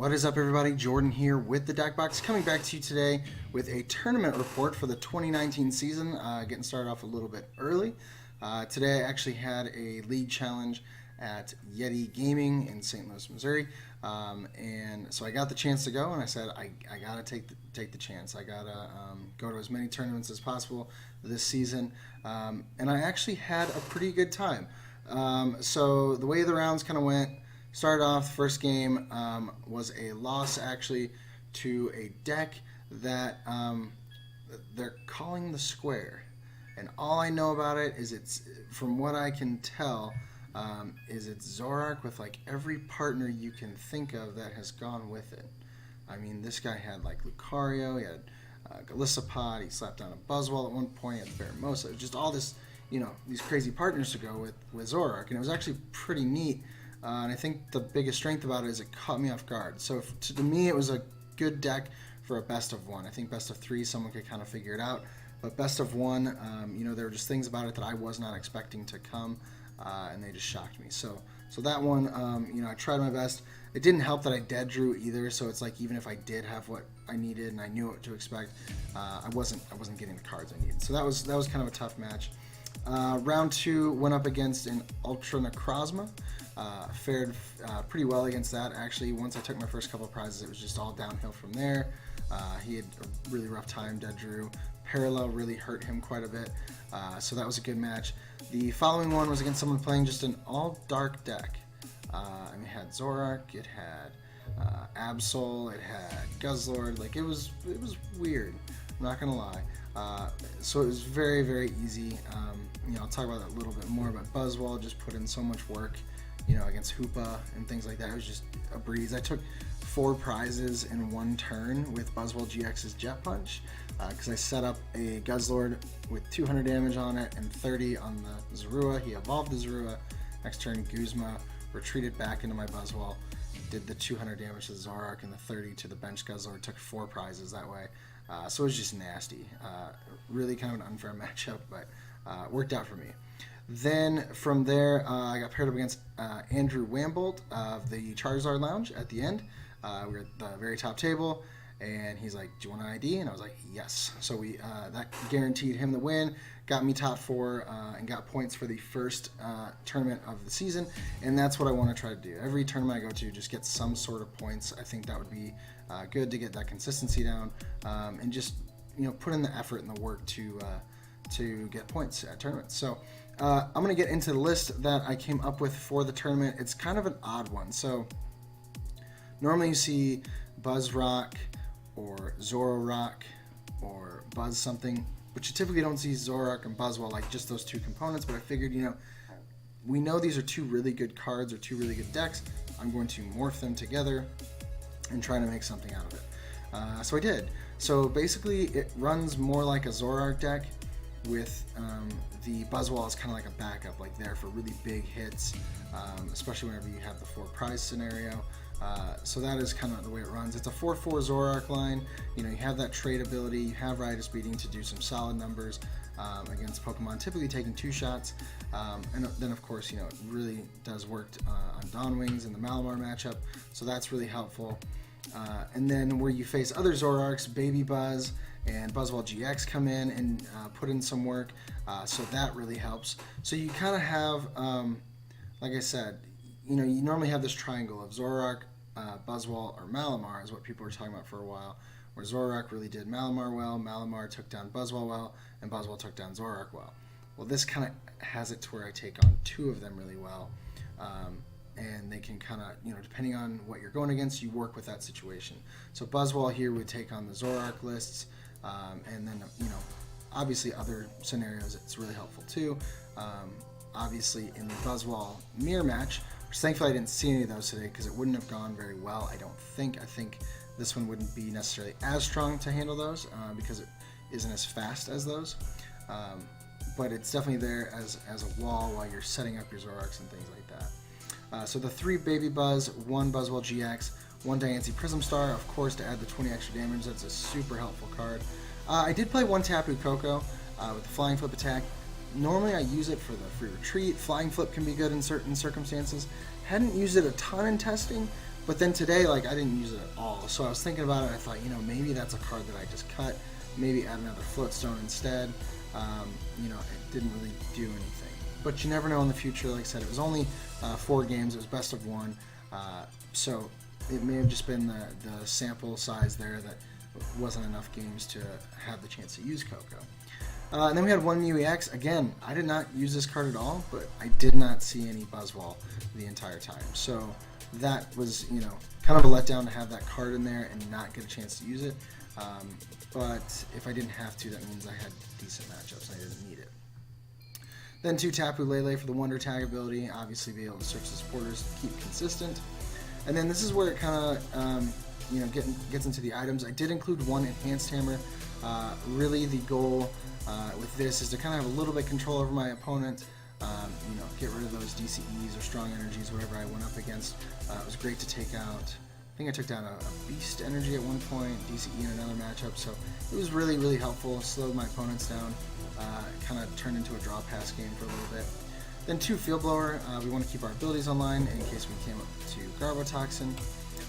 What is up, everybody? Jordan here with the Deck Box, coming back to you today with a tournament report for the 2019 season. Getting started off a little bit early. Today I actually had a league challenge at Yeti Gaming in St. Louis, Missouri, and so I got the chance to go, and I said I gotta take the chance. I gotta go to as many tournaments as possible this season, and I actually had a pretty good time. So the way the rounds kind of went. Started off, the first game was a loss actually to a deck that they're calling the Square. And all I know about it is it's, from what I can tell, is it's Zorak with like every partner you can think of that has gone with it. I mean, this guy had like Lucario, he had Galissapod, he slapped down a Buzzwole at one point, he had Pheromosa. It was just all this, these crazy partners to go with Zorak. And it was actually pretty neat. And I think the biggest strength about it is it caught me off guard. So to me, it was a good deck for a best of one. I think best of three, someone could kind of figure it out. But best of one, there were just things about it that I was not expecting to come, and they just shocked me. So that one, I tried my best. It didn't help that I dead drew either. So it's like even if I did have what I needed and I knew what to expect, I wasn't getting the cards I needed. So that was kind of a tough match. Round two went up against an Ultra Necrozma. Fared pretty well against that. Actually, once I took my first couple of prizes, it was just all downhill from there. He had a really rough time, dead drew. Parallel really hurt him quite a bit, so that was a good match. The following one was against someone playing just an all-dark deck. It had Zorak, it had Absol, it had Guzzlord. Like, it was weird. I'm not gonna lie. So it was very, very easy. I'll talk about that a little bit more, but Buzzwole just put in so much work, against Hoopa and things like that. It was just a breeze. I took 4 prizes in one turn with Buzzwole GX's Jet Punch, because I set up a Guzzlord with 200 damage on it and 30 on the Zorua. He evolved the Zorua. Next turn, Guzma retreated back into my Buzzwole, did the 200 damage to Zorak and the 30 to the bench Guzzlord, took 4 prizes that way. So it was just nasty. Really kind of an unfair matchup, but worked out for me. Then from there, I got paired up against Andrew Wambolt of the Charizard Lounge at the end. We were at the very top table, and he's like, "Do you want an ID?" And I was like, "Yes." So that guaranteed him the win, got me top 4, and got points for the first tournament of the season. And that's what I want to try to do. Every tournament I go to, just get some sort of points. I think that would be good to get that consistency down, and just put in the effort and the work to get points at tournaments. So I'm going to get into the list that I came up with for the tournament. It's kind of an odd one. So normally you see Buzzrock or Zoroark or Buzz something, but you typically don't see Zorak and Buzzwole, like just those 2 components. But I figured, we know these are 2 really good cards or 2 really good decks. I'm going to morph them together and try to make something out of it. So I did. So basically it runs more like a Zorak deck, with the Buzzwole is kind of like a backup, like there for really big hits, especially whenever you have the 4 prize scenario. So that is kind of the way it runs. It's a 4/4 Zorak line. You have that trade ability, you have Rider Speeding to do some solid numbers against Pokemon, typically taking 2 shots. And then of course, it really does work on Dawnwings in the Malamar matchup, so that's really helpful. And then where you face other Zorarks, Baby Buzz and Buzzwole GX come in and put in some work, so that really helps. So you kind of have, like I said, you normally have this triangle of Zorak, Buzzwole, or Malamar is what people were talking about for a while, where Zorak really did Malamar well, Malamar took down Buzzwole well, and Buzzwole took down Zorak well. Well, this kind of has it to where I take on 2 of them really well, and they can kind of, depending on what you're going against, you work with that situation. So Buzzwole here would take on the Zorak lists, and then, obviously other scenarios it's really helpful too. Obviously in the Buzzwole mirror match, which thankfully I didn't see any of those today because it wouldn't have gone very well, I don't think. I think this one wouldn't be necessarily as strong to handle those because it isn't as fast as those. But it's definitely there as a wall while you're setting up your Zoraks and things like that. So the 3 Baby Buzz, 1 Buzzwole GX, 1 Diancie Prism Star, of course, to add the 20 extra damage. That's a super helpful card. I did play 1 Tapu Koko with the Flying Flip attack. Normally I use it for the free retreat. Flying Flip can be good in certain circumstances. Hadn't used it a ton in testing, But then today, like, I didn't use it at all. So I was thinking about it, and I thought, maybe that's a card that I just cut. Maybe add another Floatstone instead. It didn't really do anything. But you never know in the future. Like I said, it was only 4 games. It was best of 1. So it may have just been the sample size there that wasn't enough games to have the chance to use Coco. And then we had 1 MUEX. Again, I did not use this card at all, but I did not see any Buzzwall the entire time. So that was, kind of a letdown to have that card in there and not get a chance to use it. But if I didn't have to, that means I had decent matchups and I didn't need it. Then 2 Tapu Lele for the Wonder Tag ability. Obviously be able to search the supporters to keep consistent. And then this is where it kind of, gets into the items. I did include 1 Enhanced Hammer. Really the goal with this is to kind of have a little bit control over my opponent. Get rid of those DCEs or strong energies, whatever I went up against. It was great to take out. I think I took down a Beast Energy at one point, DCE in another matchup, so it was really, really helpful. Slowed my opponents down, kind of turned into a draw pass game for a little bit. Then 2 Field Blower. We want to keep our abilities online in case we came up to Garbotoxin.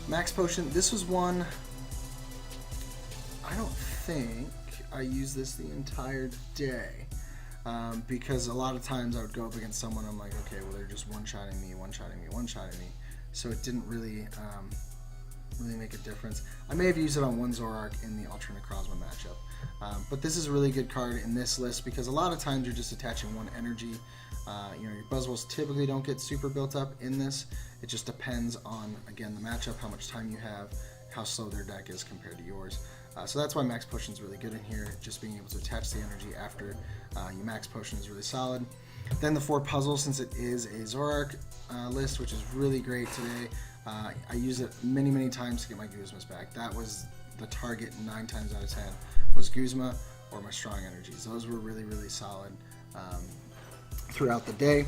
Max Potion. This was one. I don't think I used this the entire day. Because a lot of times I would go up against someone, I'm like, okay, well, they're just one-shotting me, one-shotting me, one-shotting me. So it didn't really make a difference. I may have used it on 1 Zoroark in the Ultra Necrozma matchup. But this is a really good card in this list because a lot of times you're just attaching 1 energy. Your Buzzwolves typically don't get super built up in this. It just depends on, again, the matchup, how much time you have, how slow their deck is compared to yours. So that's why Max Potion is really good in here. Just being able to attach the energy after you Max Potion is really solid. Then the 4 puzzles, since it is a Zoroark list, which is really great today. I use it many, many times to get my Guzmas back. That was the target 9 times out of 10 was Guzma or my strong energies. Those were really, really solid throughout the day.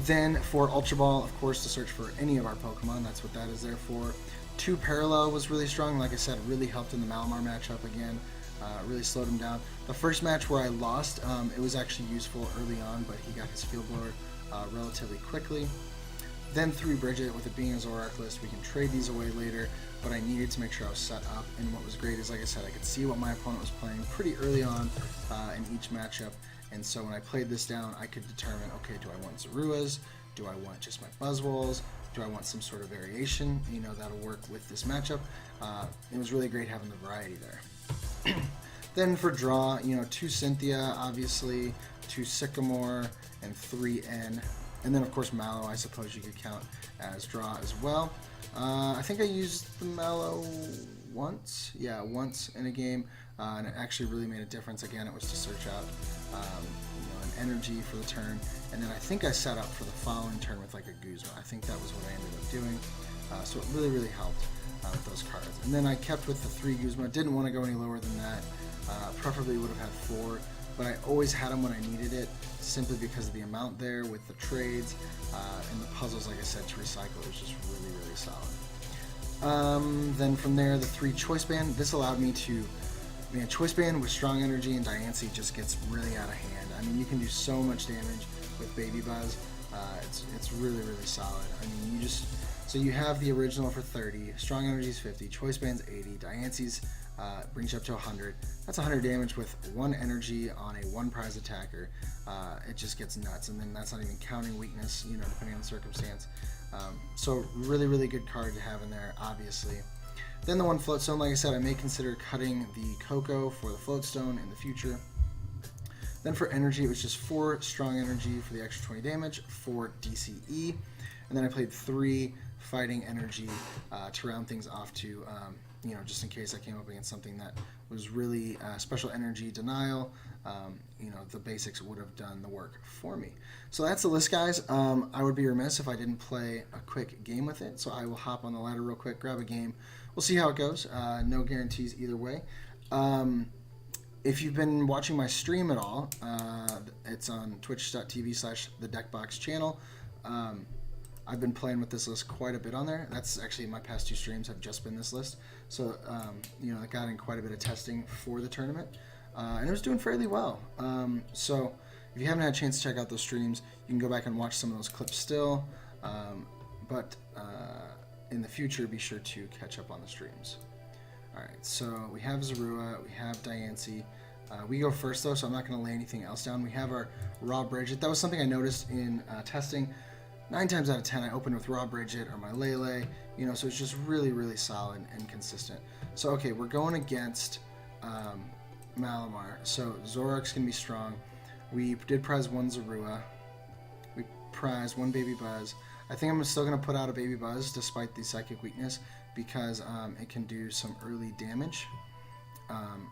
Then for Ultra Ball, of course, to search for any of our Pokemon. That's what that is there for. 2 Parallel was really strong. Like I said, it really helped in the Malamar matchup again. Really slowed him down. The first match where I lost, it was actually useful early on, but he got his Field Blower relatively quickly. Then 3 Bridget. With it being a Zoroark list, we can trade these away later, but I needed to make sure I was set up. And what was great is, like I said, I could see what my opponent was playing pretty early on in each matchup. And so when I played this down, I could determine, okay, do I want Zoruas? Do I want just my Buzzwoles? Do I want some sort of variation, that'll work with this matchup? It was really great having the variety there. Then for draw, 2 Cynthia, obviously, 2 Sycamore, and 3 N. And then, of course, Mallow, I suppose you could count as draw as well. I think I used the Mallow once. Yeah, once in a game, and it actually really made a difference. Again, it was to search out an energy for the turn, and then I think I set up for the following turn with like a Guzma. I think that was what I ended up doing. So it really, really helped with those cards. And then I kept with the 3 Guzma. Didn't want to go any lower than that. Preferably would have had 4, but I always had them when I needed it, simply because of the amount there with the trades and the puzzles, like I said, to recycle. It was just really, really solid. Then from there, the 3 Choice Band. This allowed me to, Choice Band with strong energy and Diancie just gets really out of hand. I mean, you can do so much damage with Baby Buzz. It's really, really solid. I mean, so you have the original for 30, strong energy is 50, Choice Band's 80, Diancie's brings you up to 100. That's 100 damage with 1 energy on a 1 prize attacker. It just gets nuts, and then that's not even counting weakness, depending on the circumstance. So really, really good card to have in there, obviously. Then the 1 Floatstone, like I said, I may consider cutting the Coco for the Floatstone in the future. Then for energy, it was just 4 strong energy for the extra 20 damage, 4 DCE, and then I played 3 fighting energy to round things off to, just in case I came up against something that was really special energy denial. The basics would have done the work for me. So that's the list, guys. I would be remiss if I didn't play a quick game with it. So I will hop on the ladder real quick, grab a game. We'll see how it goes. No guarantees either way. If you've been watching my stream at all, it's on twitch.tv/thedeckbox channel. I've been playing with this list quite a bit on there. That's actually my past 2 streams have just been this list. So, I got in quite a bit of testing for the tournament. And it was doing fairly well. So if you haven't had a chance to check out those streams, you can go back and watch some of those clips still. But in the future, be sure to catch up on the streams. Alright, so we have Zorua, we have Diancie. We go first though, so I'm not going to lay anything else down. We have our Raw Bridget. That was something I noticed in testing. 9 times out of 10 I open with Raw Bridget or my Lele, you know, so it's just really, really solid and consistent. So okay, we're going against Malamar, so Zoroark's going to be strong. We did prize 1 Zorua. We prized 1 Baby Buzz. I think I'm still going to put out a Baby Buzz despite the Psychic Weakness because it can do some early damage,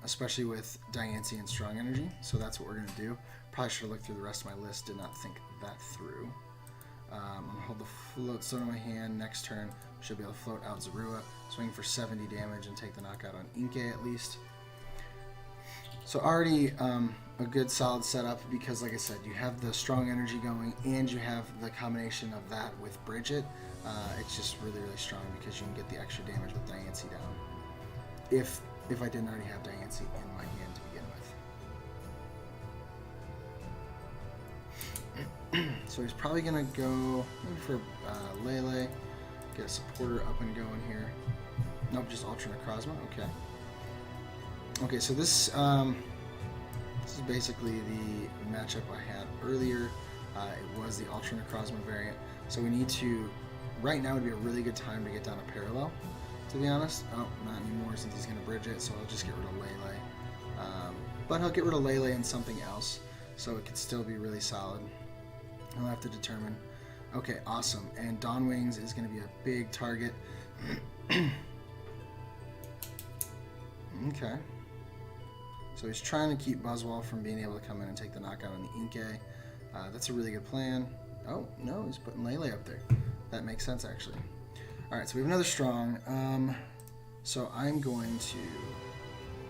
especially with Diancie and Strong Energy, so that's what we're going to do. Probably should have looked through the rest of my list, did not think that through. I'm going to hold the Float Stone in my hand. Next turn, should be able to float out Zorua, swing for 70 damage, and take the knockout on Inkay at least. So already a good solid setup because, like I said, you have the Strong Energy going and you have the combination of that with Bridget. It's just really, really strong because you can get the extra damage with Diancie down. If I didn't already have Diancie in my hand to begin with. So he's probably going to go maybe for Lele, get a supporter up and going here. Nope, just Ultra Necrozma. Okay. Okay, so this is basically the matchup I had earlier. It was the Ultra Necrozma variant. So we need to, right now would be a really good time to get down a parallel, to be honest. Oh, not anymore since he's going to bridge it, so I'll just get rid of Lele. But he'll get rid of Lele and something else, so it could still be really solid. I'll have to determine. Okay, awesome. And Dawn Wings is going to be a big target. Okay. So he's trying to keep Buzzwole from being able to come in and take the knockout on the Inkay. That's a really good plan. Oh, no, he's putting Lele up there. That makes sense, actually. Alright, so we have another strong. So I'm going to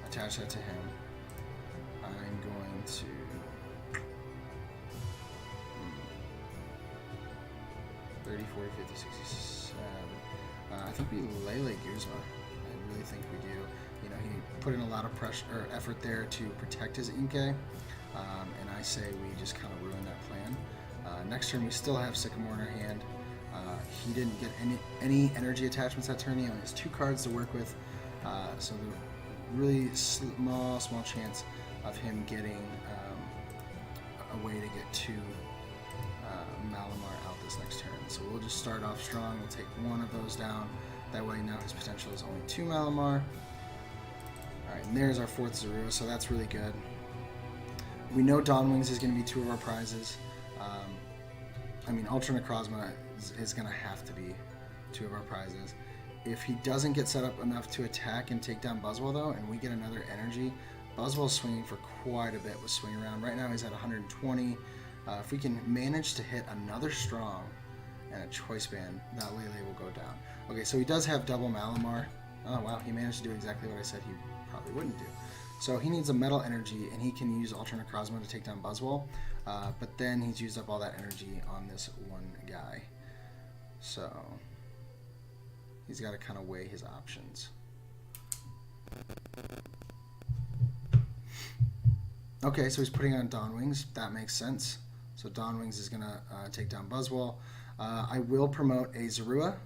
attach that to him. I'm going to... 30, 40, 50, 67. I think we Lele Guzma. I really think we do. You know, he put in a lot of pressure or effort there to protect his Inkay, and I say we just kind of ruin that plan. Next turn we still have Sycamore in our hand. He didn't get any energy attachments that turn. He only has 2 cards to work with, so the really small chance of him getting a way to get to Malamar out this next turn. So we'll just start off strong. We'll take 1 of those down. That way now his potential is only 2 Malamar. Alright, and there's our 4th Zorua, so that's really good. We know Dawn Wings is going to be 2 of our prizes. I mean, Ultra Necrozma is going to have to be 2 of our prizes. If he doesn't get set up enough to attack and take down Buzzwole, though, and we get another energy, Buzzwole's swinging for quite a bit with Swing Around. Right now he's at 120. If we can manage to hit another strong and a Choice Band, that Lele will go down. Okay, so he does have double Malamar. Oh wow, he managed to do exactly what I said he probably wouldn't do. So he needs a Metal Energy, and he can use Ultra Necrozma to take down Buzzwole, but then he's used up all that energy on this one guy. So he's got to kind of weigh his options. Okay, so he's putting on Dawn Wings. That makes sense. So Dawn Wings is going to take down Buzzwole. I will promote a Zorua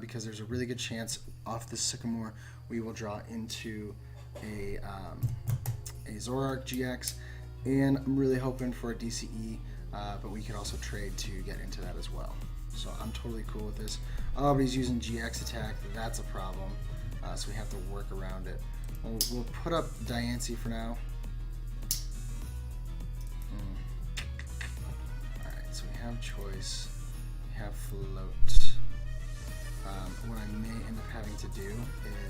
because there's a really good chance off the Sycamore we will draw into a Zoroark GX, and I'm really hoping for a DCE, but we could also trade to get into that as well. So I'm totally cool with this. Oh, but he's using GX attack. That's a problem. So we have to work around it. We'll put up Diancie for now. Alright, so we have Choice. We have Float. What I may end up having to do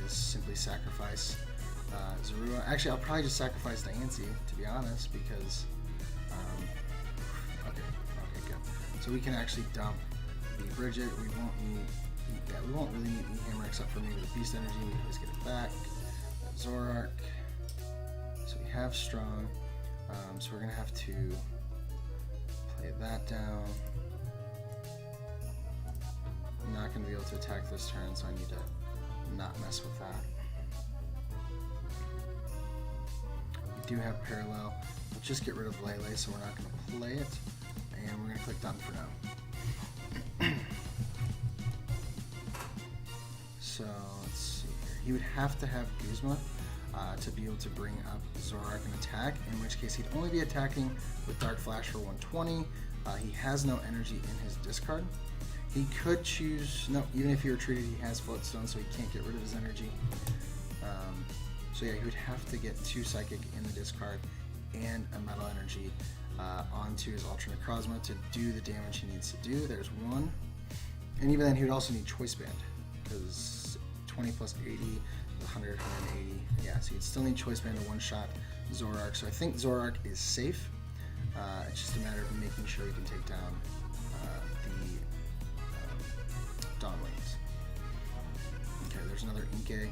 is simply sacrifice Zorua. Actually, I'll probably just sacrifice Diancie, to be honest, because... okay, good. So we can actually dump the Bridget. We won't really need E-Hammer except for maybe the Beast Energy. We can always get it back. Zoroark. So we have Strong. So we're going to have to play that down. I'm not going to be able to attack this turn, so I need to not mess with that. We do have Parallel. We'll just get rid of Lele, so we're not going to play it. And we're going to click Done for now. So let's see here. He would have to have Guzma to be able to bring up Zorak and attack, in which case he'd only be attacking with Dark Flash for 120. He has no energy in his discard. He could choose, no, even if he retreated, he has Floatstone, so he can't get rid of his energy. So yeah, he would have to get 2 Psychic in the discard and a Metal Energy onto his Ultra Necrozma to do the damage he needs to do. There's 1. And even then, he would also need Choice Band, because 20 plus 80, 100, 180. Yeah, so he'd still need Choice Band to one-shot Zorak. So I think Zorak is safe. It's just a matter of making sure he can take down the Dawnwings. Okay, there's another Inkay.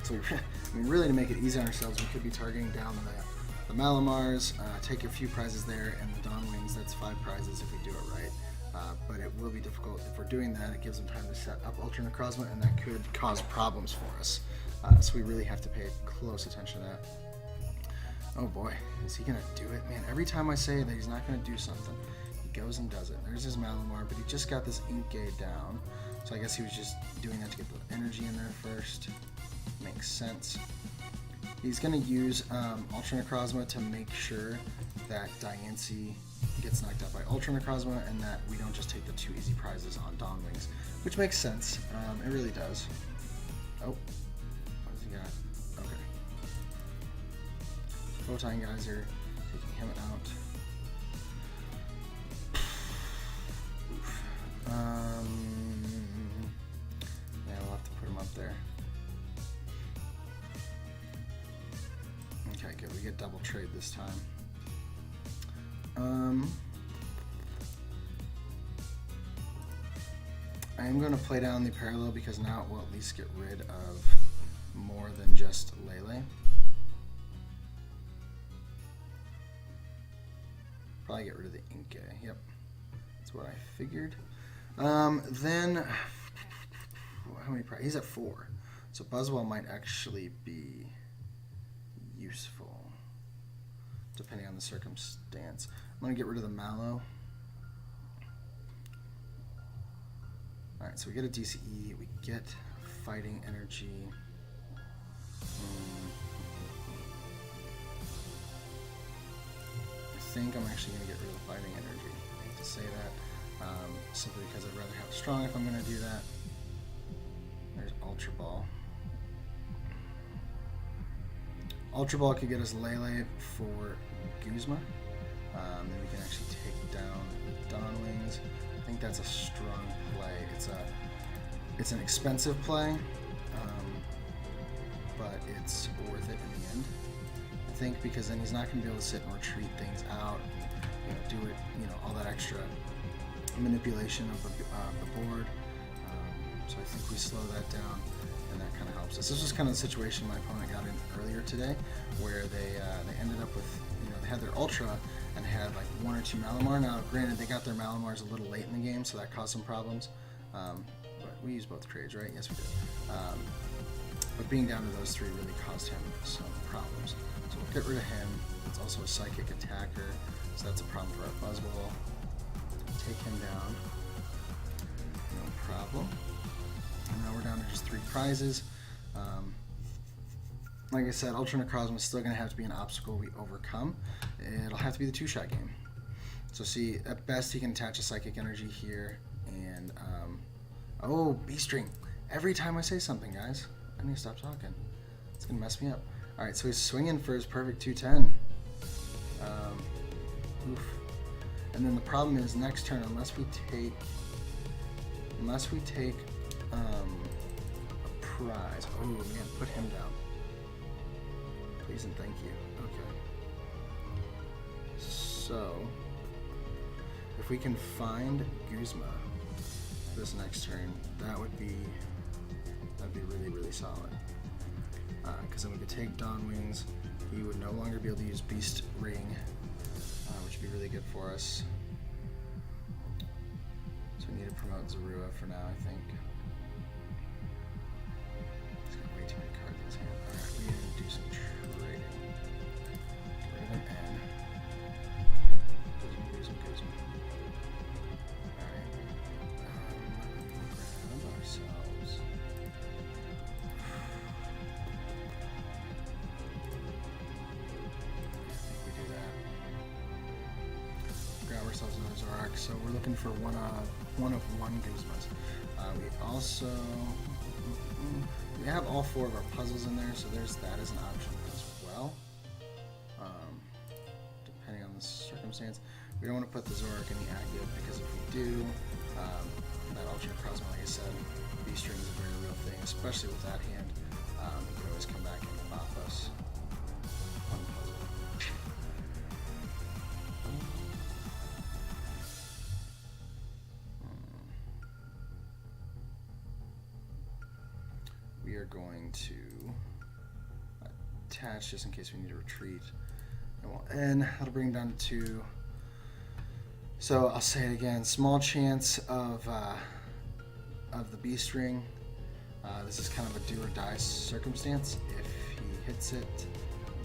So, I mean, really to make it easy on ourselves, we could be targeting down the Malamars, take a few prizes there, and the Dawnwings, that's 5 prizes if we do it right. But it will be difficult if we're doing that. It gives them time to set up Ultra Necrozma, and that could cause problems for us. So we really have to pay close attention to that. Oh boy, is he going to do it? Man, every time I say that he's not going to do something, he goes and does it. There's his Malamar, but he just got this Inkay down. So I guess he was just doing that to get the energy in there first. Makes sense. He's going to use Ultra Necrozma to make sure that Diancie gets knocked out by Ultra Necrozma and that we don't just take the 2 easy prizes on Dawnwings, which makes sense. It really does. Oh, what does he got? Okay. Photon Geyser, taking him out. Oof. Yeah, we'll have to put him up there. Okay, good. We get double trade this time. I am going to play down the parallel because now it will at least get rid of more than just Lele. Probably get rid of the Inkay. Yep, that's what I figured. Then, how many prizes? He's at 4. So Buzzwell might actually be useful, depending on the circumstance. I'm going to get rid of the Mallow. Alright, so we get a DCE, we get Fighting Energy. I think I'm actually going to get rid of Fighting Energy. I hate to say that, simply because I'd rather have Strong if I'm going to do that. There's Ultra Ball. Ultra Ball could get us Lele for Guzma. Then we can actually take down the Dawnwings. I think that's a strong play. It's an expensive play, but it's worth it in the end. I think because then he's not going to be able to sit and retreat things out, do it, all that extra manipulation of the board. So I think we slow that down, and that kind of helps us. This was kind of the situation my opponent got in earlier today, where they ended up with, they had their Ultra and had like 1 or 2 Malamar. Now, granted, they got their Malamars a little late in the game, so that caused some problems. But we used both trades, right? Yes, we did. But being down to those 3 really caused him some problems. So we'll get rid of him. It's also a Psychic attacker, so that's a problem for our Buzzwole. Take him down. No problem. And now we're down to just 3 prizes. Like I said, Ultra Necrozma is still going to have to be an obstacle we overcome. It'll have to be the 2-shot game. So see, at best he can attach a Psychic Energy here, and oh, B-String. Every time I say something, guys, I need to stop talking. It's going to mess me up. Alright, so he's swinging for his perfect 210. Oof. And then the problem is next turn, unless we take a prize. Oh man, put him down. Please and thank you. Okay. So if we can find Guzma this next turn, that'd be really, really solid. Because then we could take Dawnwings. He would no longer be able to use Beast Ring, which would be really good for us. So we need to promote Zorua for now, I think. He's got way too many cards in his hand. Alright, we need to do some trading. Get rid of an N. Guzma. Alright. Grab ourselves another Zorak. So we're looking for one of one Guzmas. We also we have all 4 of our puzzles in there, so there's that as an option as well. Depending on the circumstance, we don't want to put the Zorak in the active, because if we do, that alternate Crosma, like I said, B-string is a very real thing, especially with that hand. He could always come back and bop us on the puzzle. We are going to attach just in case we need to retreat. And that'll bring down to 2. So I'll say it again: small chance of the B string. This is kind of a do or die circumstance. If he hits it,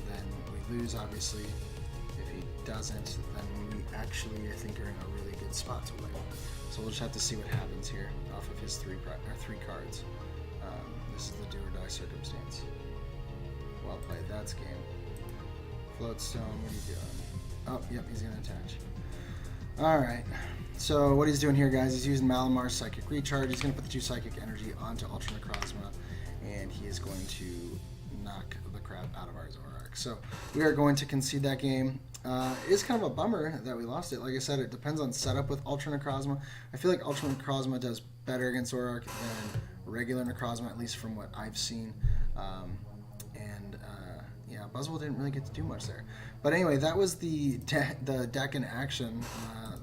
then we lose, obviously. If he doesn't, then we actually, I think, are in a really good spot to win. So we'll just have to see what happens here off of his 3 cards. This is the do or die circumstance. Well played. That's game. Floatstone, what are you doing? Oh, yep, he's going to attach. Alright, so what he's doing here, guys, he's using Malamar's Psychic Recharge. He's going to put the 2 Psychic Energy onto Ultra Necrozma, and he is going to knock the crap out of our Zorak. So we are going to concede that game. It is kind of a bummer that we lost it. Like I said, it depends on setup with Ultra Necrozma. I feel like Ultra Necrozma does better against Zorak than regular Necrozma, at least from what I've seen. Yeah, Buzzwole didn't really get to do much there. But anyway, that was the deck in action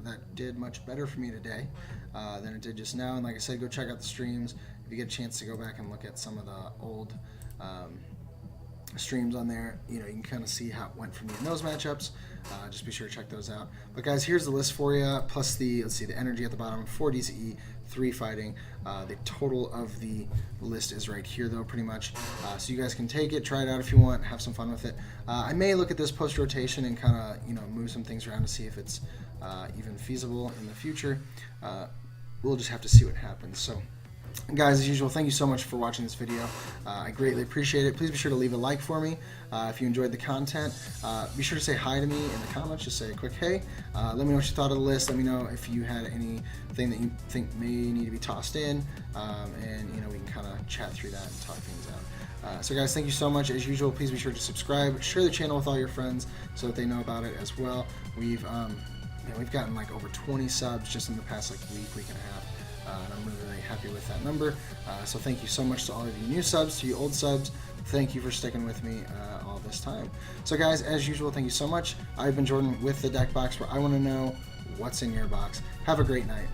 that did much better for me today than it did just now. And like I said, go check out the streams. If you get a chance to go back and look at some of the old streams on there, you know, you can kind of see how it went for me in those matchups. Just be sure to check those out. But guys, here's the list for you, plus the, let's see, the energy at the bottom, 4 DCE, 3 fighting. The total of the list is right here, though, pretty much. So you guys can take it, try it out if you want, have some fun with it. I may look at this post-rotation and kind of, you know, move some things around to see if it's even feasible in the future. We'll just have to see what happens. So, guys, as usual, thank you so much for watching this video. I greatly appreciate it. Please be sure to leave a like for me if you enjoyed the content. Be sure to say hi to me in the comments. Just say a quick hey. Let me know what you thought of the list. Let me know if you had anything that you think may need to be tossed in, and you know, we can kind of chat through that and talk things out. So guys, thank you so much. As usual, please be sure to subscribe, share the channel with all your friends so that they know about it as well. We've gotten like over 20 subs just in the past like week and a half. And I'm really, really happy with that number. So thank you so much to all of you new subs, to you old subs. Thank you for sticking with me all this time. So guys, as usual, thank you so much. I've been Jordan with the Deck Box, where I want to know what's in your box. Have a great night.